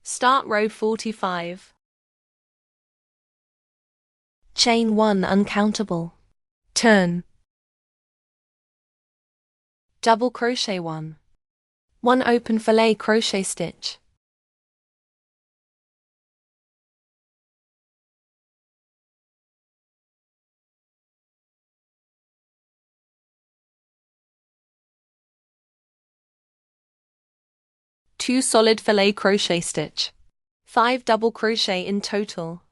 Start row 45. Chain 1 uncountable. Turn. Double crochet 1. 1 open fillet crochet stitch. Two solid fillet crochet stitch. 5 double crochet in total.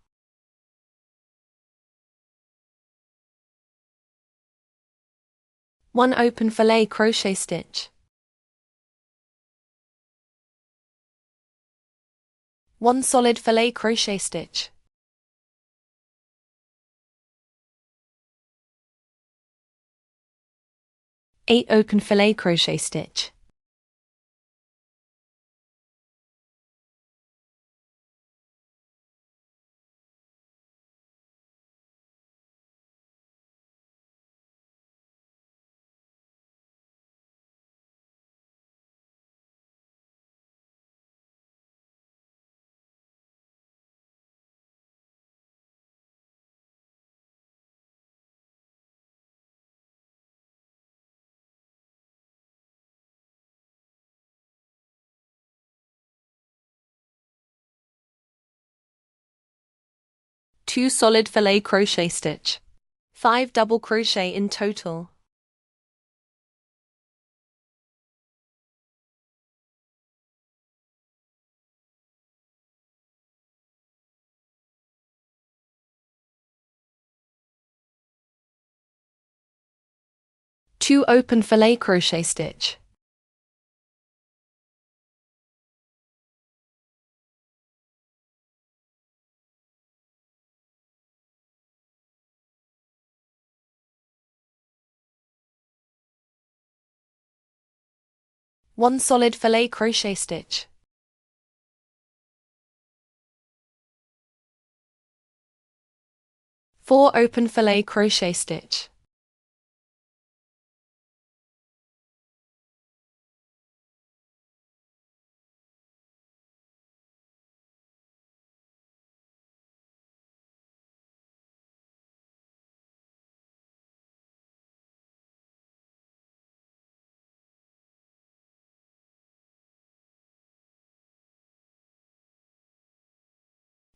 One open fillet crochet stitch. 1 solid fillet crochet stitch. Eight open fillet crochet stitch. Two solid fillet crochet stitch. 5 double crochet in total. Two open fillet crochet stitch. One solid fillet crochet stitch. Four open fillet crochet stitch.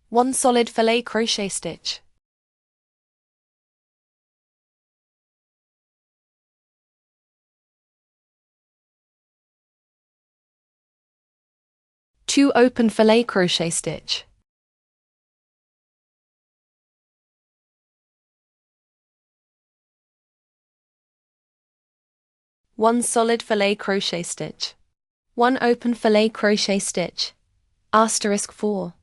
One solid fillet crochet stitch. Two open fillet crochet stitch. One solid fillet crochet stitch. One open fillet crochet stitch. Asterisk 4.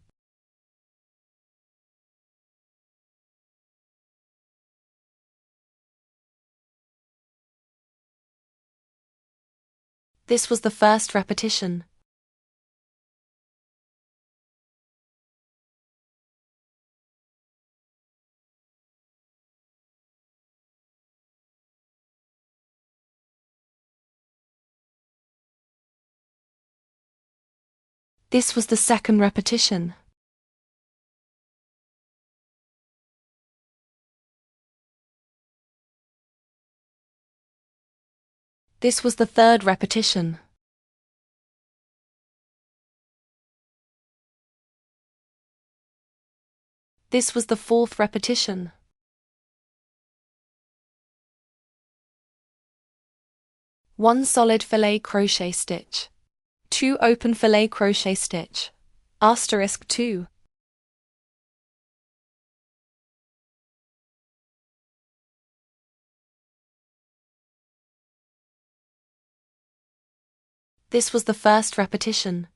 This was the first repetition. This was the second repetition. This was the third repetition. This was the fourth repetition. One solid fillet crochet stitch. Two open fillet crochet stitch. Asterisk 2. This was the first repetition.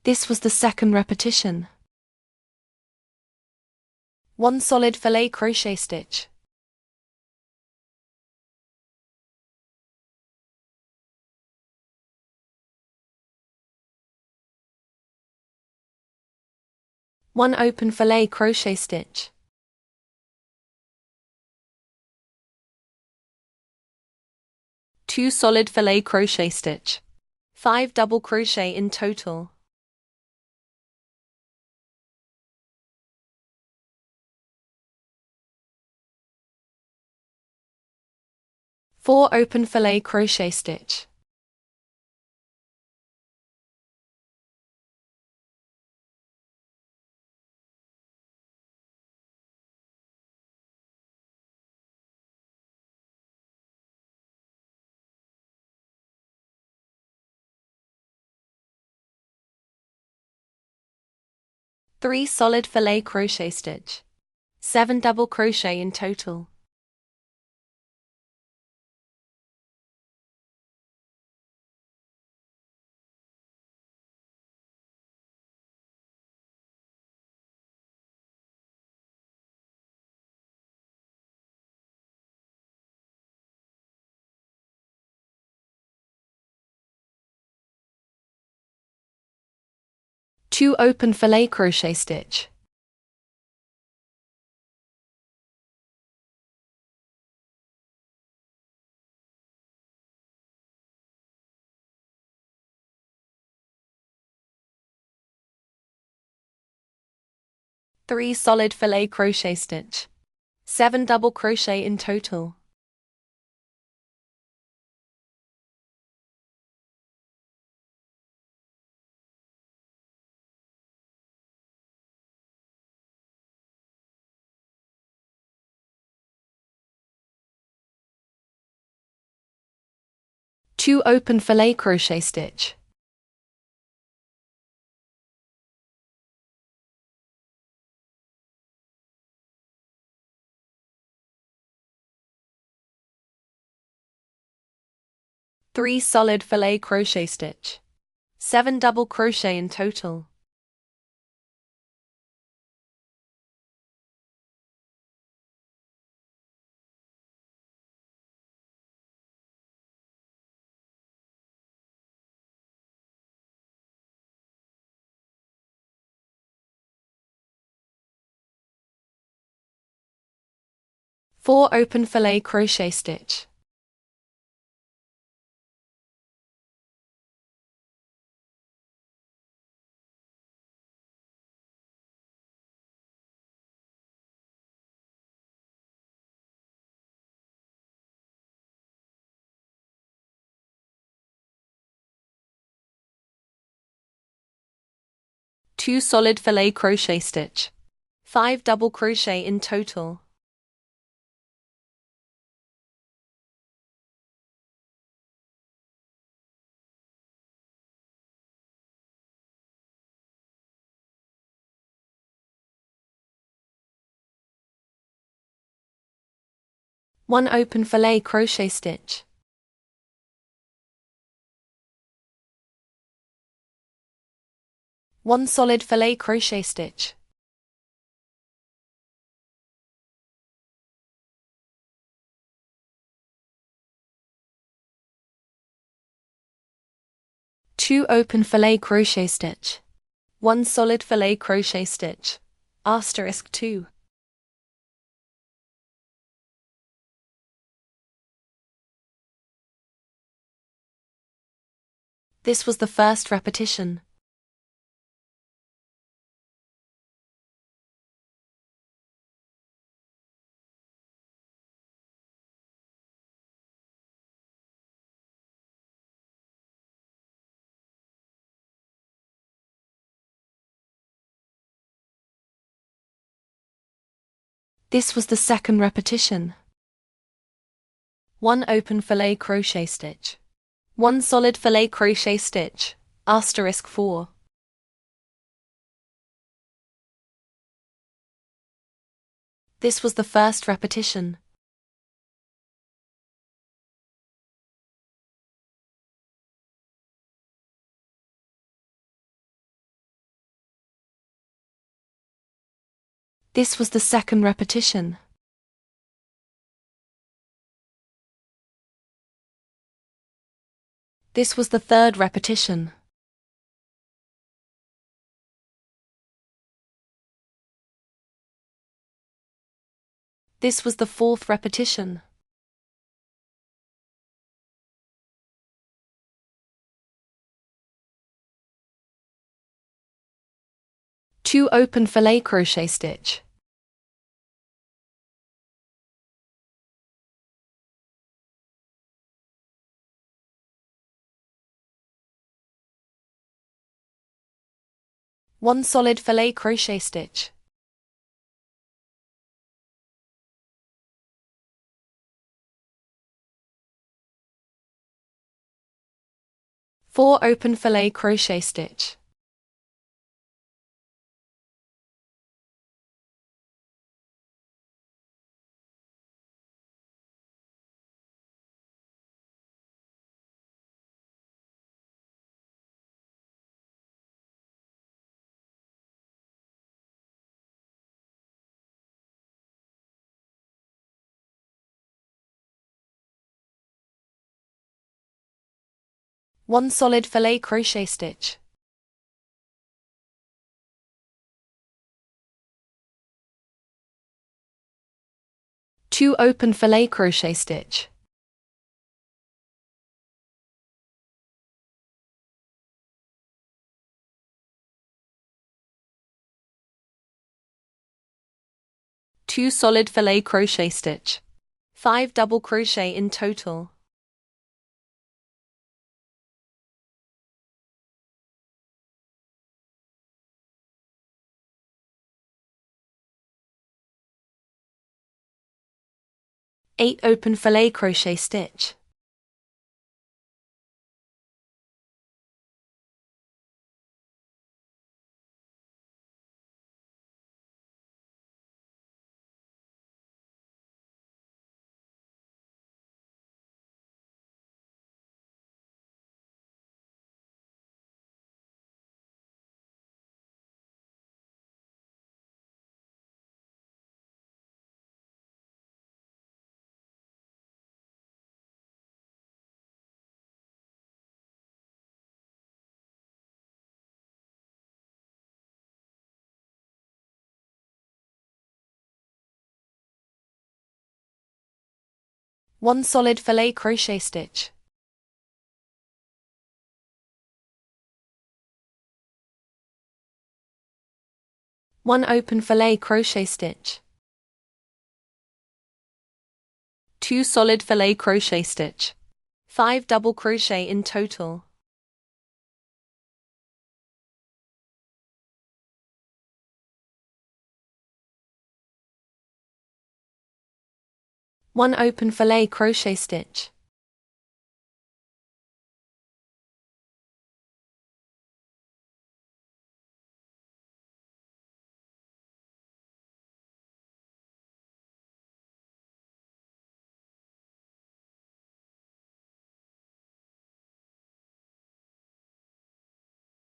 This was the second repetition. One solid fillet crochet stitch. 1 open fillet crochet stitch, 2 solid fillet crochet stitch, 5 double crochet in total, 4 open fillet crochet stitch, 3 solid fillet crochet stitch, 7 double crochet in total, 2 open fillet crochet stitch, 3 solid fillet crochet stitch, 7 double crochet in total, 2 open fillet crochet stitch, 3 solid fillet crochet stitch, 7 double crochet in total, 4 open fillet crochet stitch, 2 solid fillet crochet stitch, 5 double crochet in total, 1 open fillet crochet stitch, 1 solid fillet crochet stitch, 2 open fillet crochet stitch, 1 solid fillet crochet stitch, asterisk 2. This was the first repetition. This was the second repetition. 1 open fillet crochet stitch, 1 solid fillet crochet stitch, asterisk 4. This was the first repetition. This was the second repetition. This was the third repetition. This was the 4th repetition. 2 open fillet crochet stitch. 1 solid fillet crochet stitch. 4 open fillet crochet stitch. 1 solid fillet crochet stitch. 2 open fillet crochet stitch. 2 solid fillet crochet stitch. 5 double crochet in total. Eight open fillet crochet stitch. 1 solid fillet crochet stitch. 1 open fillet crochet stitch. 2 solid fillet crochet stitch. 5 double crochet in total. One open fillet crochet stitch.